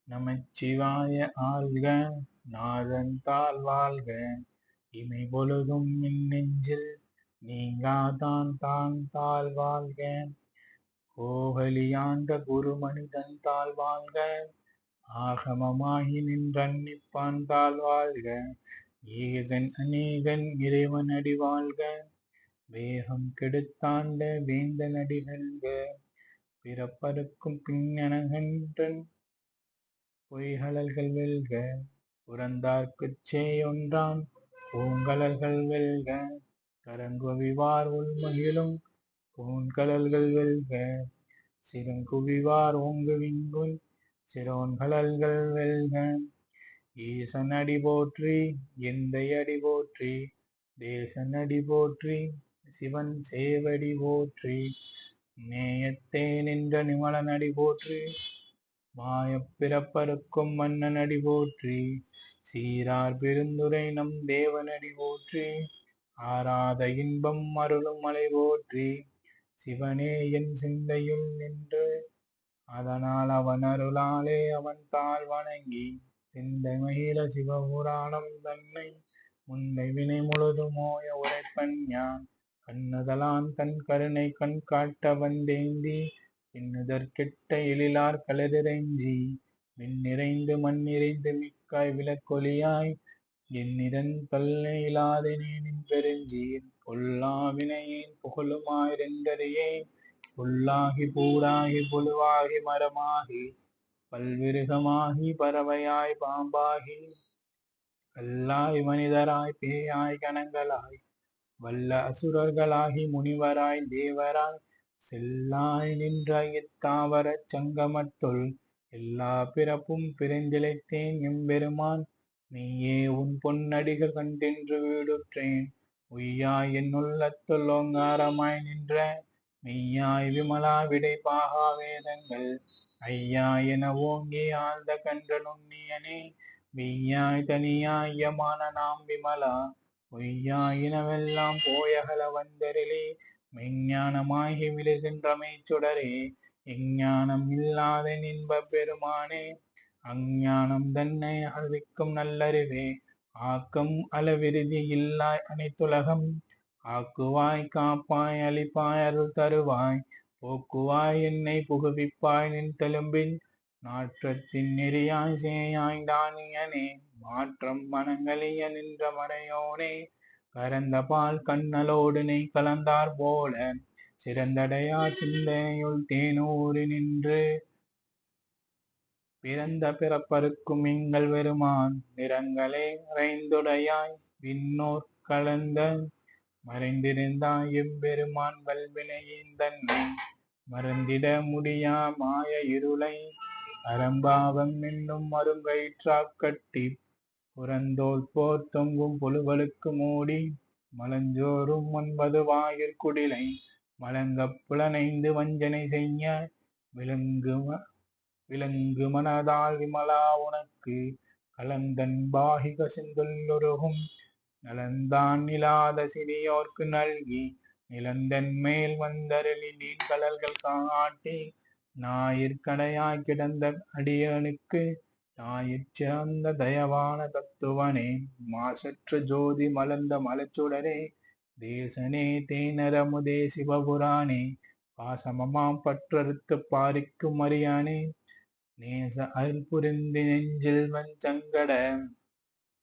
நமச்சிவாய ஆள்க, நாதன் தாழ் வாழ்க. இமை பொழுதும் என் நெஞ்சில் நீங்காதான் தான் தாழ் வாழ்க. கோகலியாண்ட குருமனிதன் தாழ் வாழ்க. ஆகமமாகி நின்றன்னிப்பான் தாழ் வாழ்க. ஏகன் அநேகன் இறைவன் அடி வாழ்க. வேகம் கெடுத்தாண்ட வேந்தன் அடி வெல்க. பிறப்பறுக்கும் பின்னணகன்றன் பொய்கழல்கள் வெல்க. புறந்தார்க்குச் சேயொன்றான் பூங்கழல்கள் வெல்க. கரங்குவிவார் உள்மகிழும் பூங்கழல்கள் வெல்க. சிறங்குவிவார் ஓங்குவிங்குல் சிரோன்கழல்கள் வெல்க. ஈசன் அடி போற்றி எந்தை அடி போற்றி. தேசன் அடி போற்றி சிவன் சேவடி போற்றி. நேயத்தே நின்ற நிமலன் அடி போற்றி. மாயப் பிறப்பறுக்கும் மன்னன் அடி போற்றி. சீரார் பெருந்துரை நம் தேவனடி போற்றி. ஆராத இன்பம் அருளும் மலை போற்றி. சிவனே என் சிந்தையுள் நின்று அதனால் அவன் அருளாலே அவன் தாழ் வணங்கி சிந்தை மகிழ சிவபுராணம் தன்னை முந்தை வினை முழுதும் ஓய உரைப்பன் யான். கண்ணுதலான் தன் கருணை கண் காட்ட வந்தேந்தி பின்னுதற்கெட்ட எழிலார் களரிறைஞ்சி விண்ணிறைந்து மண்ணிறைந்து மிக்காய் விளக்கொளியாய் என்னிதன் தொல்லை இலாதெனேனின் பெருஞ்சீர் பொல்லா வினையேன் புகழுமாயிரெண்டறியேன். புல்லாகி பூடாகி புழுவாகி மரமாகி பல்விருகமாகி பறவையாய் பாம்பாகி கல்லாய் மனிதராய் பேயாய் கணங்களாய் வல்ல அசுரர்களாகி முனிவராய் தேவராய் செல்லாய் நின்ற இத்தாவரச் சங்கமத்துள் எல்லா பிறப்பும் பிறந்திழைத்தேன் எம்பெருமான். நீயே உன் பொன்னடிகள் கண்டென்று வீடுற்றேன். உய்யாய் என் உள்ளத்துள் ஓங்காரமாய் நின்ற மெய்யாய் விமலா விடை பாகா வேதங்கள் ஐயா என ஓங்கி ஆழ்ந்த கன்ற நுண்ணியனே. மெய்யாய் தனியாய் யமான நாம் விமலா பொய்யாயினவெல்லாம் போயகல வந்தருளே. மெஞ்ஞானமாகி விழுகின்ற மெய்ச்சுடரே எஞ்ஞானம் இல்லாத இன்பப் பெருமானே. அஞ்ஞானம் தன்னை அழிக்கும் நல்லறிவே ஆக்கம் அளவிறுதி இல்லாய் அனைத்துலகம் ஆக்குவாய் காப்பாய் அளிப்பாய் அருள் தருவாய் போக்குவாய் என்னை புகுவிப்பாய் நின் தெலும்பின் நாற்றத்தின் நெறியாய் சேயாய் தானியனே. மாற்றம் மனங்களிய நின்ற மறையோனே கரந்த பால் கண்ணலோடு நெய் கலந்தார் போல சிறந்தடையார் சிந்தனையுள் தேனூறி நின்று பிறந்த பிறப்பறுக்கும் எங்கள் பெருமான். நிறங்களே நிறைந்துடையாய் விண்ணோர் கலந்த மறைந்திருந்தாய் எம்பெருமான். வல்வினையின் தன்னை மறந்திட முடியா மாய இருளை அறம்பாவம் என்னும் மருங்கயிற்றாக் கட்டி புறந்தோல் போர் தொங்கும் புழுவலுக்கு மூடி மலஞ்சோறும் 9 வாயிற்குடிலை மலங்கப் புலனைந்து வஞ்சனை செய்ய விலங்கு மனதால் விமலா உனக்கு கலந்தன் பாகி கசிந்துள்ளொருகும் நலந்தான் இல்லாத சிறியோர்க்கு நல்கி நிலந்தன் மேல் வந்தருளி நீர் கடல்கள் காட்டி ஞாயிற்கடையாய் கிடந்த அடியனுக்கு தாயிற் சிறந்த தயவான தத்துவனே. மாசற்ற ஜோதி மலர்ந்த மலச்சுடரே தேசனே தேனரமுதே சிவபுராணே பாசமமாம் பற்றறுத்து பாரிக்கும் அரியானே. நேச அருள் புரிந்து நெஞ்சில் வஞ்சங்கட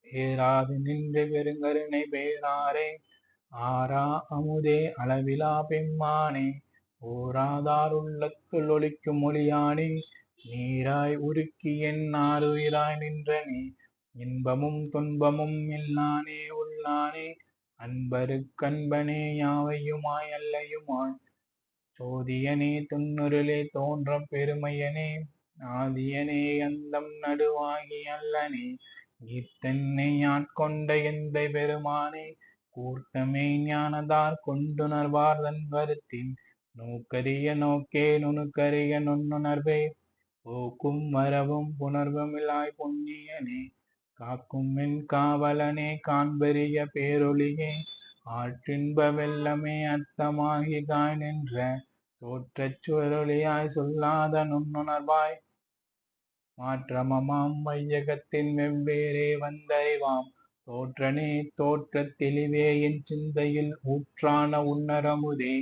ஏறாது நின்று பெருங்கருணை பேராரே. ஆரா அமுதே அளவிலா பெம்மானே ஓராதார் உள்ளத்துள் ஒளிக்கும் ஒளியானே. நீராய் உருக்கி என் ஆருயிராய் நின்றனே இன்பமும் துன்பமும் எல்லானே உள்ளானே. அன்பருக்கன்பனே யாவையுமாய் அல்லையுமாய் சோதியனே துன்னுருளே தோன்றும் பெருமையனே. ஆதியனே அந்தம் நடுவாகி அல்லனே ஈர்த்தென்னை ஆட்கொண்ட எந்தை பெருமானே. கூர்த்தமே ஞானதார் கொண்டுணர்வார் தன் கருத்தின் நோக்கரிய நோக்கே நுணுக்கரிய நுண்ணுணர்வே. போக்கும் வரவும் புணர்வுமிலாய் புண்ணியனே காக்கும் என் காவலனே காண்பரிய பேரொளியே. ஆற்றின்ப வெள்ளமே அர்த்தமாகி காய் நின்ற தோற்றச் சுவரொளியாய் சொல்லாத நுண்ணுணர்வாய் மாற்றமமாம் வையகத்தின் வெவ்வேறே வந்தறிவாம் தோற்றனே தோற்றத் தெளிவே என் சிந்தையில் ஊற்றான உன்னரமுதே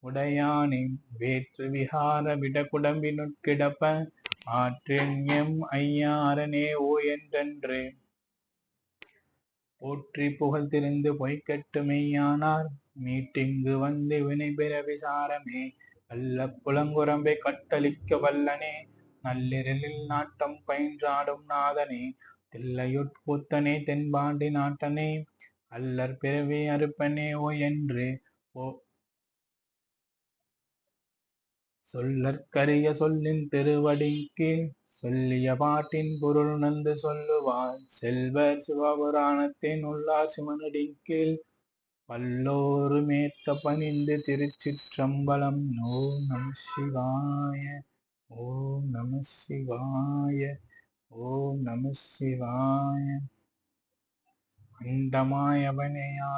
உடையானே வேற்று விகார விடகுடம்பினுட்கிடப்ப ஆற்றென் எம் ஐயாரனே ஓ என்றென்று போற்றி புகழ் திரிந்து பொய்க்கட்டு மெய்யானார் மீட்டிங்கு வந்து வினைபெற விசாரமே கள்ள புலங்குரம்பை கட்டளிக்க வல்லனே நள்ளிரலில் நாட்டம் பயின்றாடும் நாதனே தில்லையுட்கூத்தனே தென்பாண்டி நாட்டனே அல்லற் பிறவி அறுப்பனே ஓ என்று சொல்லற்கரிய சொல்லின் திருவடிக்கீழ் சொல்லிய பாட்டின் பொருள் உணர்ந்து சொல்லுவார் செல்வர் சிவபுராணத்தின் உள்ளார் சிவனடிக்கீழ் பல்லோரு மேத்த பணிந்து திருச்சிற்றம்பலம். ஓம் நம சிவாய. ஓம் நம சிவாய. ஓம் நம சிவாய. அண்டமாயவனே